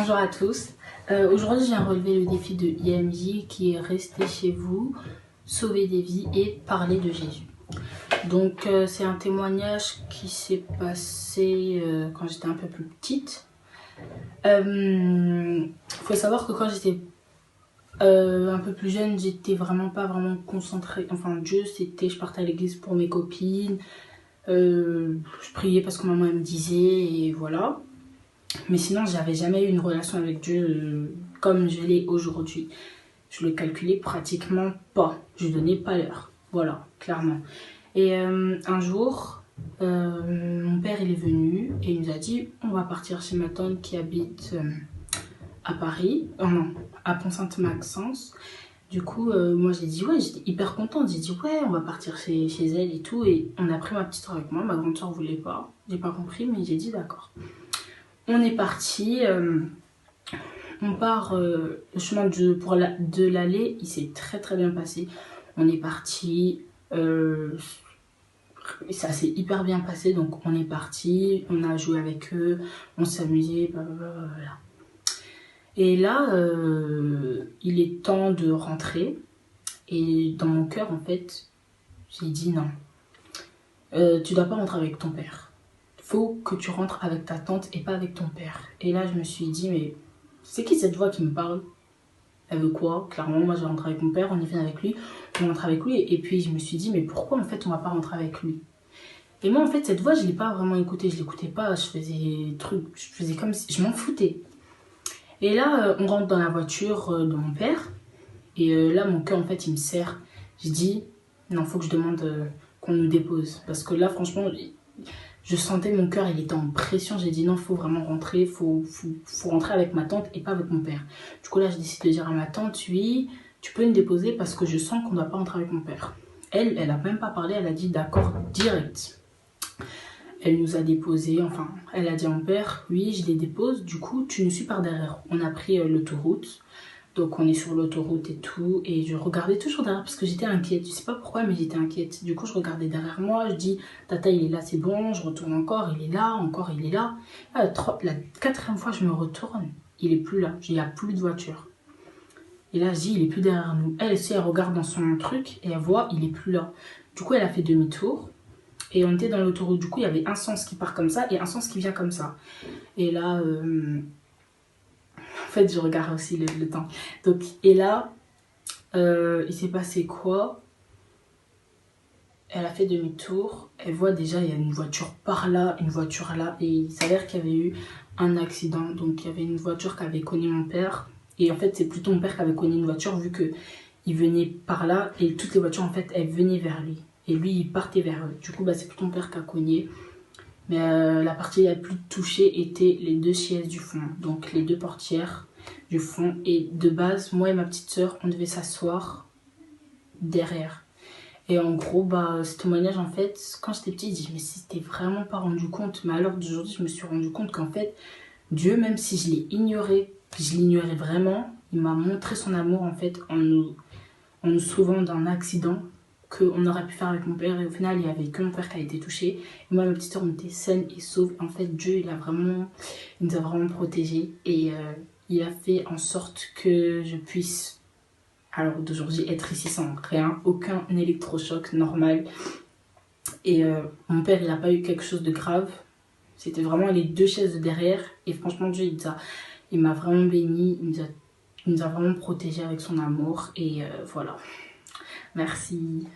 Bonjour à tous. Aujourd'hui, je viens relever le défi de IMJ qui est rester chez vous, sauver des vies et parler de Jésus. Donc, c'est un témoignage qui s'est passé quand j'étais un peu plus petite. Faut savoir que quand j'étais un peu plus jeune, j'étais vraiment pas vraiment concentrée. Enfin, Dieu, c'était, je partais à l'église pour mes copines. Je priais parce que maman elle me disait et voilà. Mais sinon, j'avais jamais eu une relation avec Dieu comme je l'ai aujourd'hui. Je le calculais pratiquement pas. Je donnais pas l'heure. Voilà, clairement. Et un jour, mon père il est venu et il nous a dit on va partir chez ma tante qui habite à Paris, non, à Pont-Sainte-Maxence. Du coup, moi j'ai dit ouais, j'étais hyper contente. J'ai dit ouais, on va partir chez elle et tout. Et on a pris ma petite soeur avec moi. Ma grande soeur voulait pas. J'ai pas compris, mais j'ai dit d'accord. On est parti. On part le chemin de l'aller, il s'est très très bien passé. On est parti. Ça s'est hyper bien passé, donc on est parti. On a joué avec eux, on s'est amusé, blablabla. Et là, il est temps de rentrer. Et dans mon cœur, en fait, j'ai dit non. Tu dois pas rentrer avec ton père. Faut que tu rentres avec ta tante et pas avec ton père. Et là, je me suis dit, mais c'est qui cette voix qui me parle? Elle veut quoi? Clairement, moi, je vais rentrer avec mon père, on y vient avec lui, on rentre avec lui. Et puis, je me suis dit, mais pourquoi, en fait, on va pas rentrer avec lui? Et moi, en fait, cette voix, je l'ai pas vraiment écoutée. Je l'écoutais pas, je faisais truc, je faisais comme si... Je m'en foutais. Et là, on rentre dans la voiture de mon père. Et là, mon cœur, en fait, il me serre. Je dis, non, faut que je demande qu'on nous dépose. Parce que là, franchement, je sentais mon cœur, il était en pression. J'ai dit, non, faut vraiment rentrer. Faut rentrer avec ma tante et pas avec mon père. Du coup, là, je décide de dire à ma tante, oui, tu peux nous déposer parce que je sens qu'on ne doit pas rentrer avec mon père. Elle a même pas parlé. Elle a dit, d'accord, direct. Elle nous a déposé, enfin, elle a dit à mon père, oui, je les dépose. Du coup, tu nous suis par derrière. On a pris l'autoroute. Donc on est sur l'autoroute et tout, et je regardais toujours derrière parce que j'étais inquiète, je sais pas pourquoi mais j'étais inquiète. Du coup je regardais derrière moi, je dis tata il est là, c'est bon, je retourne encore, il est là, encore il est là. La quatrième fois je me retourne, il est plus là, il n'y a plus de voiture. Et là je dis il est plus derrière nous. Elle aussi elle regarde dans son truc et elle voit il est plus là. Du coup elle a fait demi-tour et on était dans l'autoroute, du coup il y avait un sens qui part comme ça et un sens qui vient comme ça. Et là... En fait, je regarde aussi le temps. Donc, et là, il s'est passé quoi? Elle a fait demi-tour. Elle voit déjà, il y a une voiture par là, une voiture là. Et il s'avère qu'il y avait eu un accident. Donc, il y avait une voiture qui avait cogné mon père. Et en fait, c'est plutôt mon père qui avait cogné une voiture vu qu'il venait par là. Et toutes les voitures, en fait, elles venaient vers lui. Et lui, il partait vers eux. Du coup, bah, c'est plutôt mon père qui a cogné. Mais la partie la plus touchée était les deux chaises du fond. Donc, les deux portières du fond. Et de base, moi et ma petite soeur, on devait s'asseoir derrière. Et en gros, bah, ce témoignage, en fait, quand j'étais petite, je me suis vraiment pas rendu compte. Mais à l'heure d'aujourd'hui, je me suis rendu compte qu'en fait, Dieu, même si je l'ai ignoré, je l'ignorais vraiment, il m'a montré son amour, en fait, en nous sauvant d'un accident qu'on aurait pu faire avec mon père. Et au final, il n'y avait que mon père qui a été touché. Et moi, ma petite soeur, on était saine et sauve. En fait, Dieu, il nous a vraiment protégés. Et... il a fait en sorte que je puisse, alors d'aujourd'hui, être ici sans rien, aucun électrochoc normal. Et mon père, il n'a pas eu quelque chose de grave. C'était vraiment les deux chaises de derrière. Et franchement, Dieu, il m'a vraiment béni. Il nous a vraiment protégés avec son amour. Et voilà. Merci.